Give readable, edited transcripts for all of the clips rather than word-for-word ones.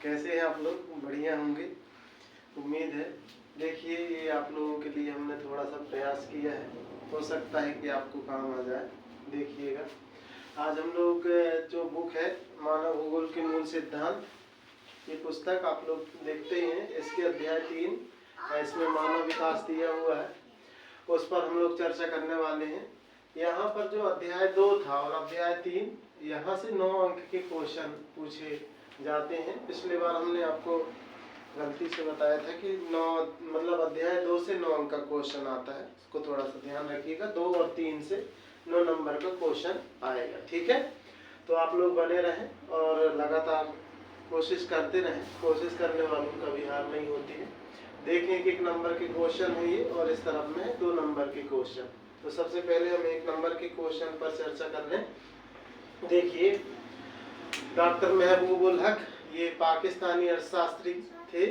कैसे हैं आप लोग? बढ़िया होंगे, उम्मीद है। देखिए, ये आप लोगों के लिए हमने थोड़ा सा प्रयास किया है, हो सकता है कि आपको काम आ जाए। देखिएगा, आज हम लोग जो बुक है मानव भूगोल के मूल सिद्धांत, ये पुस्तक आप लोग देखते ही हैं। इसके अध्याय 3 इसमें मानव विकास दिया हुआ है, उस पर हम लोग चर्चा करने वाले हैं। यहाँ पर जो अध्याय 2 था और अध्याय 3, यहाँ से 9 अंक के क्वेश्चन पूछे जाते हैं। पिछले बार हमने आपको गलती से बताया था कि 9 मतलब अध्याय 2 से 9 अंक का क्वेश्चन आता है, इसको थोड़ा सा ध्यान रखिएगा। 2 और 3 से 9 नंबर का क्वेश्चन आएगा, ठीक है। तो आप लोग बने रहें और लगातार कोशिश करते रहें। कोशिश करने वालों का भी हार नहीं होती है। देखें कि 1 नंबर के क्वेश्चन है ये, और इस तरफ में 2 नंबर के क्वेश्चन। तो सबसे पहले हम 1 नंबर के क्वेश्चन पर चर्चा कर लें। देखिए, डॉक्टर महबूब उल हक, ये पाकिस्तानी अर्थशास्त्री थे।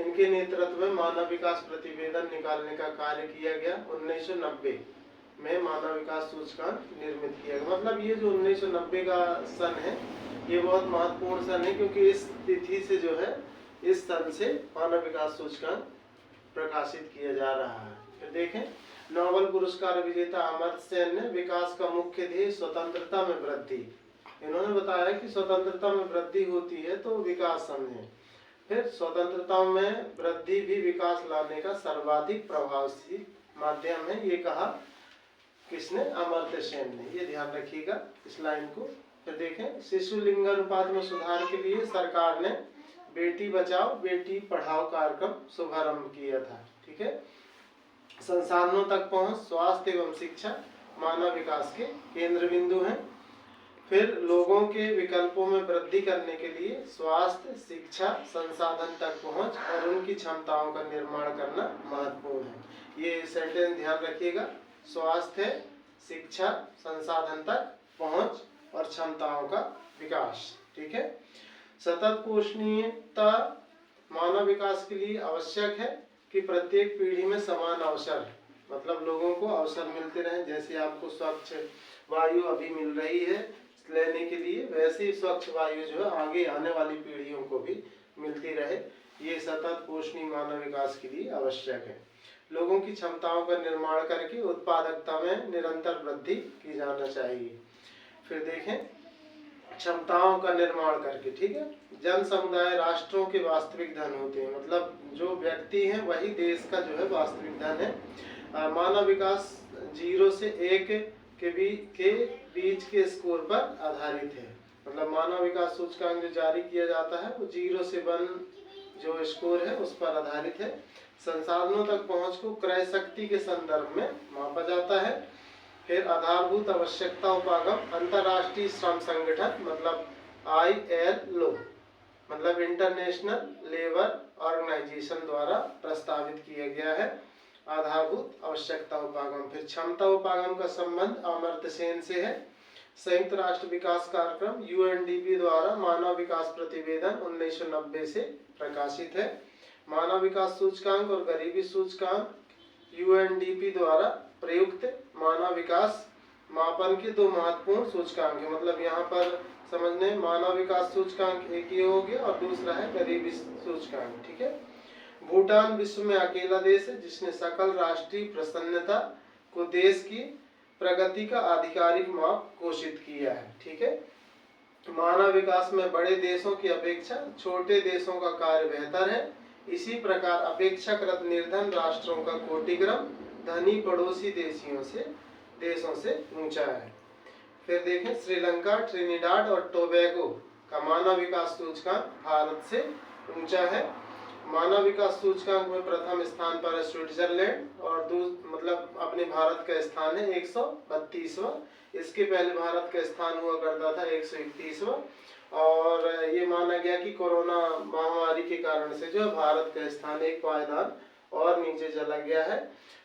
इनके नेतृत्व में मानव विकास प्रतिवेदन निकालने का कार्य किया गया। 1990 में मानव विकास सूचकांक निर्मित किया गया। मतलब ये जो 1990 का सन है, ये बहुत महत्वपूर्ण सन है, क्योंकि इस तिथि से जो है, इस सन से मानव विकास सूचकांक प्रकाशित किया जा रहा है। फिर देखें, नोबेल पुरस्कार विजेता अमर्त्य सेन ने विकास का मुख्य ध्येय स्वतंत्रता में वृद्धि, इन्होंने बताया कि स्वतंत्रता में वृद्धि होती है तो विकास समझें। फिर स्वतंत्रता में वृद्धि भी विकास लाने का सर्वाधिक प्रभावशाली माध्यम है, ये कहा किसने? अमर्त्य सेन ने। ये ध्यान रखिएगा इस लाइन को। फिर देखें, शिशु लिंगानुपात में सुधार के लिए सरकार ने बेटी बचाओ बेटी पढ़ाओ कार्यक्रम शुभारंभ किया था, ठीक है। संसाधनों तक पहुंच, स्वास्थ्य एवं शिक्षा मानव विकास के केंद्र बिंदु हैं। फिर लोगों के विकल्पों में वृद्धि करने के लिए स्वास्थ्य, शिक्षा, संसाधन तक पहुंच और उनकी क्षमताओं का निर्माण करना महत्वपूर्ण है। ये सेंटेंस ध्यान रखिएगा, स्वास्थ्य, शिक्षा, संसाधन तक पहुंच और क्षमताओं का विकास, ठीक है। सतत पोषणीयता मानव विकास के लिए आवश्यक है कि प्रत्येक पीढ़ी में समान अवसर, मतलब लोगों को अवसर मिलते रहे। जैसे आपको स्वच्छ वायु अभी मिल रही है लेने के लिए, वैसे ही स्वच्छ वायु जो है आगे आने वाली पीढ़ियों को भी मिलती रहे। ये सतत पोषणीय मानव विकास के लिए आवश्यक है। लोगों की क्षमताओं का निर्माण करके उत्पादकता में निरंतर वृद्धि की जाना चाहिए। फिर देखें, क्षमताओं का निर्माण करके, ठीक है। जन समुदाय राष्ट्रों के वास्तविक धन होते हैं, मतलब जो व्यक्ति है वही देश का जो है वास्तविक धन है। मानव विकास 0 से 1 के बीच के स्कोर पर आधारित है। मतलब मानव विकास सूचकांक जो जारी किया जाता है वो 0 से 1 जो स्कोर है उस पर आधारित है। संसाधनों तक पहुंच को क्रय शक्ति के संदर्भ में मापा जाता है। फिर आधारभूत आवश्यकता उपागम अंतर्राष्ट्रीय श्रम संगठन, मतलब ILO, मतलब इंटरनेशनल लेबर ऑर्गेनाइजेशन द्वारा प्रस्तावित किया गया है आधारभूत आवश्यकता उपागम। फिर क्षमता उपागम का संबंध अमर्त्य सेन से है। संयुक्त राष्ट्र विकास कार्यक्रम UNDP द्वारा मानव विकास प्रतिवेदन 1990 से प्रकाशित है। मानव विकास सूचकांक और गरीबी सूचकांक UNDP द्वारा प्रयुक्त मानव विकास मापन के 2 महत्वपूर्ण सूचकांक है। मतलब यहाँ पर समझने, मानव विकास सूचकांक एक ही हो गया और दूसरा है गरीबी सूचकांक, ठीक है। भूटान विश्व में अकेला देश है जिसने सकल राष्ट्रीय प्रसन्नता को देश की प्रगति का आधिकारिक माप घोषित किया है, ठीक है। मानव विकास में बड़े देशों की अपेक्षा छोटे देशों का कार्य बेहतर है। इसी प्रकार अपेक्षाकृत निर्धन राष्ट्रों का कोटिक्रम धनी पड़ोसी देशों से ऊंचा है। फिर देखें, श्रीलंका, ट्रिनिडाड और टोबैगो का मानव विकास सूचकांक भारत से ऊंचा है। मानव विकास सूचकांक में प्रथम स्थान पर है स्विट्जरलैंड और मतलब अपने भारत का स्थान है 132वां। इसके पहले भारत का स्थान हुआ करता था 131वां, और ये माना गया कि कोरोना महामारी के कारण से जो भारत का स्थान एक पायदान और नीचे चला गया है,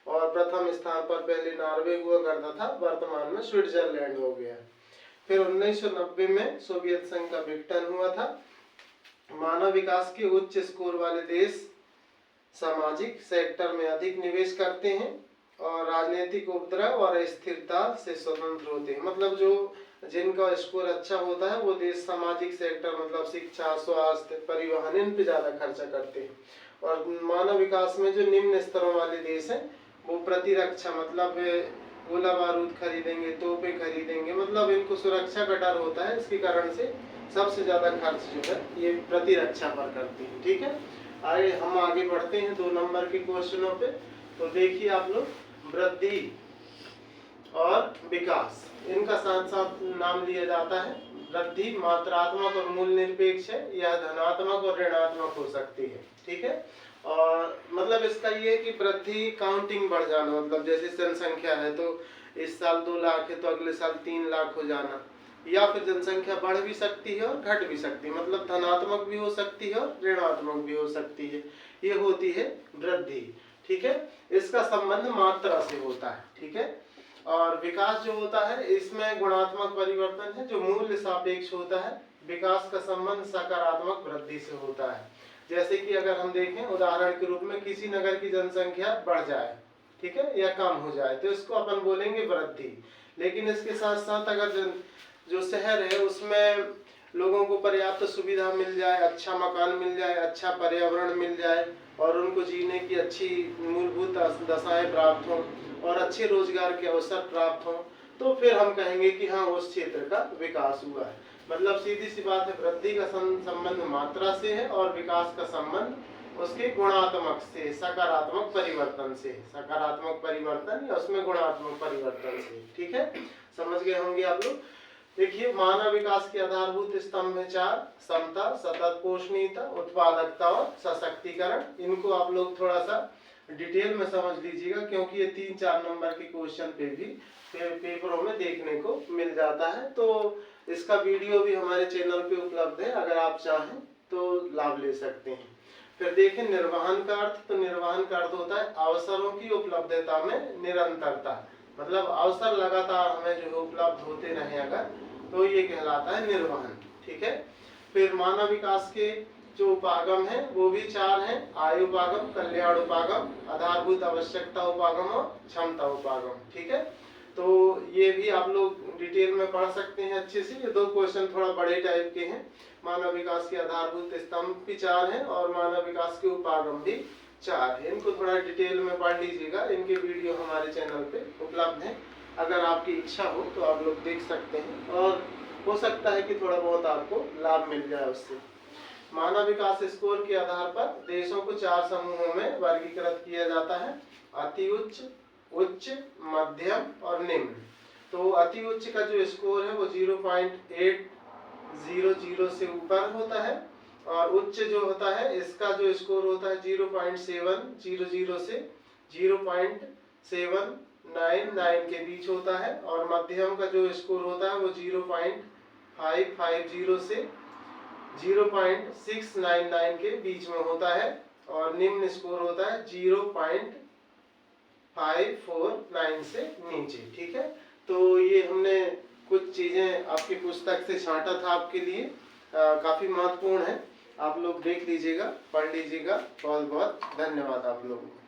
और प्रथम स्थान पर पहले नॉर्वे हुआ करता था, वर्तमान में स्विट्जरलैंड हो गया। फिर 1990 में सोवियत संघ का विघटन हुआ था। मानव विकास के उच्च स्कोर वाले देश सामाजिक सेक्टर में अधिक निवेश करते हैं और राजनीतिक उपद्रव और अस्थिरता से स्वतंत्र होते हैं। मतलब जो जिनका स्कोर अच्छा होता है वो देश सामाजिक सेक्टर मतलब शिक्षा, स्वास्थ्य, परिवहन इन पे ज्यादा खर्चा करते हैं। और मानव विकास में जो निम्न स्तरों वाले देश हैं वो प्रतिरक्षा मतलब गोला बारूद खरीदेंगे, तोपें खरीदेंगे, मतलब इनको सुरक्षा का डर होता है, इसके कारण से सबसे ज्यादा खर्च जो है ये प्रतिरक्षा पर करते हैं। ठीक है, आगे हम आगे बढ़ते हैं 2 नंबर के क्वेश्चनों पे। तो देखिए आप लोग, वृद्धि और विकास इनका साथ साथ नाम लिया जाता है। वृद्धि मात्रात्मक और मूल निरपेक्ष है, यह धनात्मक और ऋणात्मक हो सकती है। ठीक है, और मतलब इसका ये है कि वृद्धि काउंटिंग बढ़ जाना, मतलब जैसे जनसंख्या है तो इस साल 2 लाख है तो अगले साल 3 लाख हो जाना, या फिर जनसंख्या बढ़ भी सकती है और घट भी सकती है, मतलब धनात्मक भी हो सकती है और ऋणात्मक भी हो सकती है, ये होती है वृद्धि। ठीक है, इसका संबंध मात्रा से होता है। ठीक है, और विकास जो होता है इसमें गुणात्मक परिवर्तन है जो मूल्य सापेक्ष होता है। विकास का संबंध सकारात्मक वृद्धि से होता है। जैसे कि अगर हम देखें उदाहरण के रूप में किसी नगर की जनसंख्या बढ़ जाए, ठीक है, या कम हो जाए तो इसको अपन बोलेंगे वृद्धि। लेकिन इसके साथ साथ अगर जो शहर है उसमें लोगों को पर्याप्त सुविधा मिल जाए, अच्छा मकान मिल जाए, अच्छा पर्यावरण मिल जाए और उनको जीने की अच्छी मूलभूत दशाएं प्राप्त हों और अच्छे रोजगार के अवसर प्राप्त हों, तो फिर हम कहेंगे कि हाँ उस क्षेत्र का विकास हुआ है। मतलब सीधी सी बात है, वृद्धि का संबंध मात्रा से है और विकास का संबंध उसके गुणात्मक से, सकारात्मक परिवर्तन से, सकारात्मक परिवर्तन या उसमें गुणात्मक परिवर्तन से। ठीक है, समझ गए होंगे आप लोग। देखिए, मानव विकास के आधारभूत स्तंभ है 4: समता, सतत पोषणीयता, उत्पादकता और सशक्तिकरण। इनको आप लोग थोड़ा सा डिटेल में समझ लीजिएगा क्योंकि ये 3-4 नंबर के क्वेश्चन पे भी पेपरों में देखने को मिल जाता है। तो इसका वीडियो भी हमारे चैनल पे उपलब्ध है, अगर आप चाहें तो लाभ ले सकते हैं। फिर देखें निर्वहन का अर्थ। तो निर्वहन का अर्थ होता है अवसरों की उपलब्धता में निरंतरता, मतलब अवसर लगातार हमें जो उपलब्ध होते रहे अगर, तो ये कहलाता है निर्वहन। ठीक है, फिर मानव विकास के जो उपागम है वो भी 4 हैं: आय उपागम, कल्याण उपागम, आधारभूत आवश्यकता उपागम और क्षमता उपागम। ठीक है, तो ये भी आप लोग डिटेल में पढ़ सकते हैं अच्छे से। ये 2 क्वेश्चन थोड़ा बड़े टाइप के हैं। मानव विकास के आधारभूत स्तंभ भी 4 हैं और मानव विकास के उपागम भी 4 है। इनको थोड़ा डिटेल में पढ़ लीजिएगा, इनके वीडियो हमारे चैनल पे उपलब्ध है, अगर आपकी इच्छा हो तो आप लोग देख सकते हैं और हो सकता है कि थोड़ा बहुत आपको लाभ मिल जाए उससे। मानव विकास स्कोर के आधार पर देशों को 4 समूहों में वर्गीकृत किया जाता है: अति उच्च, उच्च, मध्यम और निम्न। तो अति उच्च का जो स्कोर है वो 0.800 से ऊपर होता है और उच्च जो होता है इसका जो स्कोर होता है 0.700 से 0.799 के बीच होता है और मध्यम का जो स्कोर होता है वो 0.550 से 0.699 के बीच में होता है और निम्न स्कोर होता है 0.549 से नीचे। ठीक है, तो ये हमने कुछ चीजें आपकी पुस्तक से छांटा था आपके लिए, काफी महत्वपूर्ण है। आप लोग देख लीजिएगा, पढ़ लीजिएगा। बहुत बहुत धन्यवाद आप लोगों को।